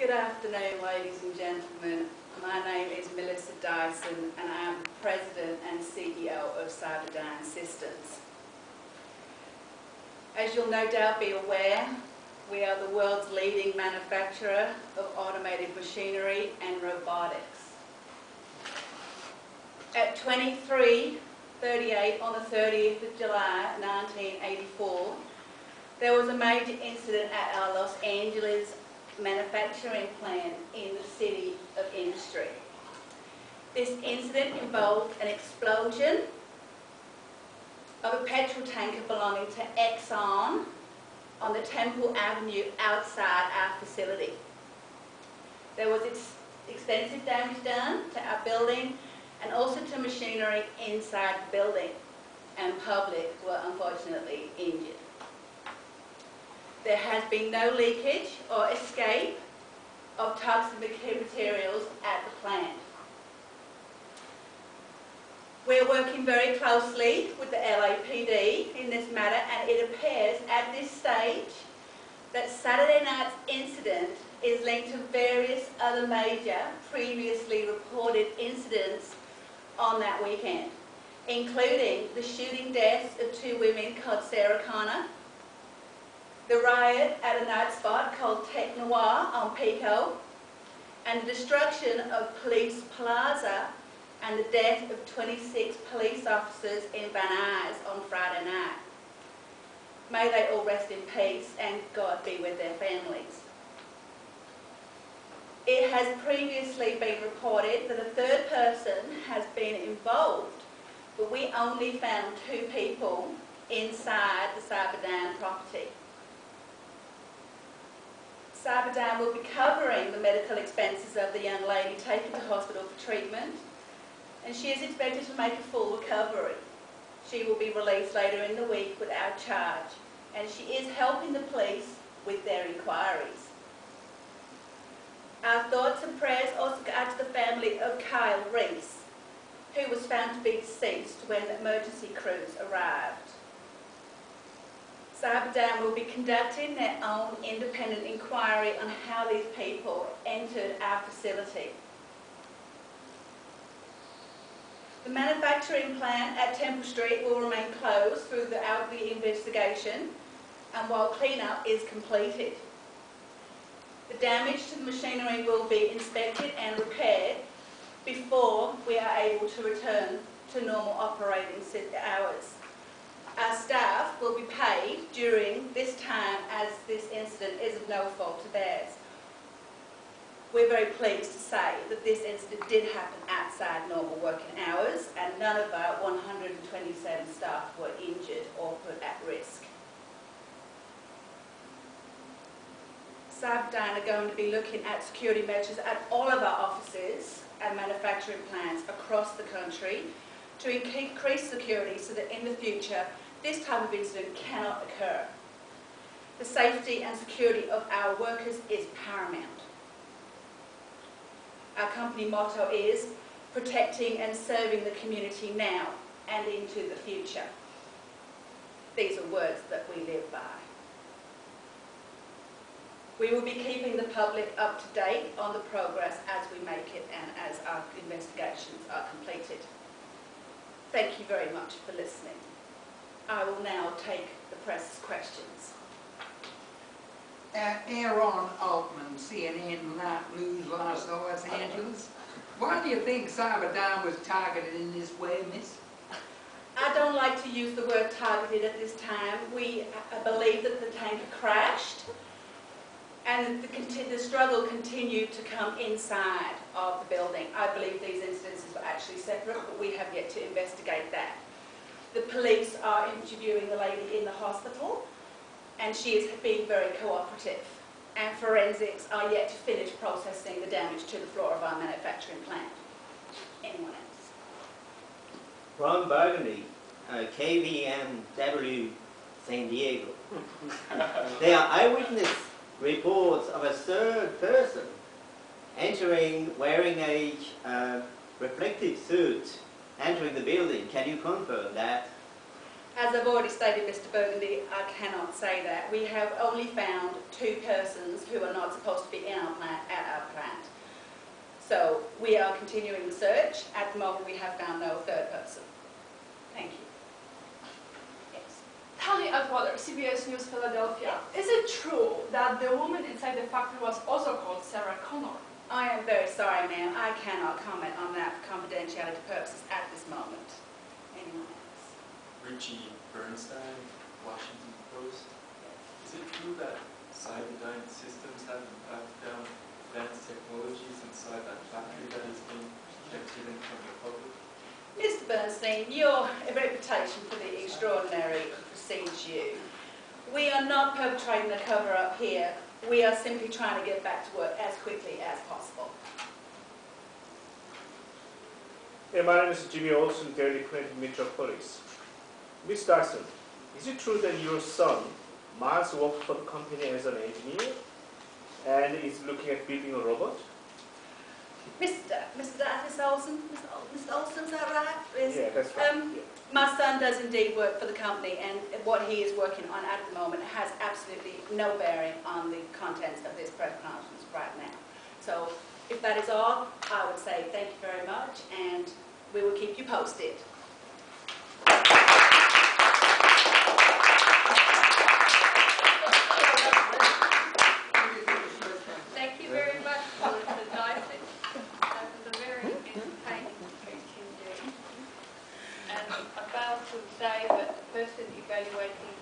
Good afternoon, ladies and gentlemen. My name is Melissa Dyson and I am the President and CEO of Cyberdyne Systems. As you'll no doubt be aware, we are the world's leading manufacturer of automated machinery and robotics. At 23:38 on the 30th of July 1984, there was a major incident at our Los Angeles manufacturing plant in the city of industry. This incident involved an explosion of a petrol tanker belonging to Exxon on the Temple Avenue outside our facility. There was extensive damage done to our building and also to machinery inside the building, and public were unfortunately injured. There has been no leakage or escape of toxic materials at the plant. We're working very closely with the LAPD in this matter, and it appears at this stage that Saturday night's incident is linked to various other major previously reported incidents on that weekend, including the shooting deaths of 2 women called Sarah Connor, the riot at a night spot called Tech Noir on Pico, and the destruction of Police Plaza and the death of 26 police officers in Van Nuys on Friday night. May they all rest in peace and God be with their families. It has previously been reported that a 3rd person has been involved, but we only found 2 people inside the Cyberdyne property. Cyberdyne will be covering the medical expenses of the young lady taken to hospital for treatment, and she is expected to make a full recovery. She will be released later in the week without charge, and she is helping the police with their inquiries. Our thoughts and prayers also go out to the family of Kyle Reese, who was found to be deceased when emergency crews arrived. Cyberdyne will be conducting their own independent inquiry on how these people entered our facility. The manufacturing plant at Temple Street will remain closed throughout the investigation and while cleanup is completed. The damage to the machinery will be inspected and repaired before we are able to return to normal operating hours. Our staff will be paid during this time, as this incident is of no fault of theirs. We're very pleased to say that this incident did happen outside normal working hours, and none of our 127 staff were injured or put at risk. Cyberdyne are going to be looking at security measures at all of our offices and manufacturing plants across the country to increase security so that in the future this type of incident cannot occur. The safety and security of our workers is paramount. Our company motto is protecting and serving the community now and into the future. These are words that we live by. We will be keeping the public up to date on the progress as we make it and as our investigations are completed. Thank you very much for listening. I will now take the press's questions. Aaron Altman, CNN News, Los Angeles. Why do you think Cyberdyne was targeted in this way, miss? I don't like to use the word targeted at this time. We believe that the tanker crashed and the struggle continued to come inside of the building. I believe these incidences were actually separate, but we have yet to investigate that. The police are interviewing the lady in the hospital, and she is being very cooperative. And forensics are yet to finish processing the damage to the floor of our manufacturing plant. Anyone else? Ron Burgundy, KVMW, San Diego. There are eyewitness reports of a 3rd person entering wearing a reflective suit, entering the building. Can you confirm that? As I've already stated, Mr. Burgundy, I cannot say that. We have only found 2 persons who are not supposed to be in our plant, at our plant. So we are continuing the search. At the moment, we have found no 3rd person. Thank you. Yes. Tally Atwater, CBS News Philadelphia. Is it true that the woman inside the factory was also called Sarah Connor? I am very sorry, ma'am. I cannot comment on that for confidentiality purposes at this moment. Anyone else? Richie Bernstein, Washington Post. Is it true that Cyberdyne Systems have impacted down advanced technologies inside that factory that has been kept hidden from the public? Mr. Bernstein, your reputation for the extraordinary precedes you. We are not perpetrating a cover-up here. We are simply trying to get back to work as quickly as possible. Hey, my name is Jimmy Olson, Daily Print, Metropolis. Ms. Dyson, is it true that your son, Miles, worked for the company as an engineer and is looking at building a robot? Mr. Olson, Mr. Olson, is that right? Yeah, that's right. Yeah. My son does indeed work for the company, and what he is working on at the moment has absolutely no bearing on the contents of this press conference right now. So if that is all, I would say thank you very much, and we will keep you posted. Thank you very much, Melissa Dyson. That was a very entertaining speech indeed. And I'm about to say that the person evaluating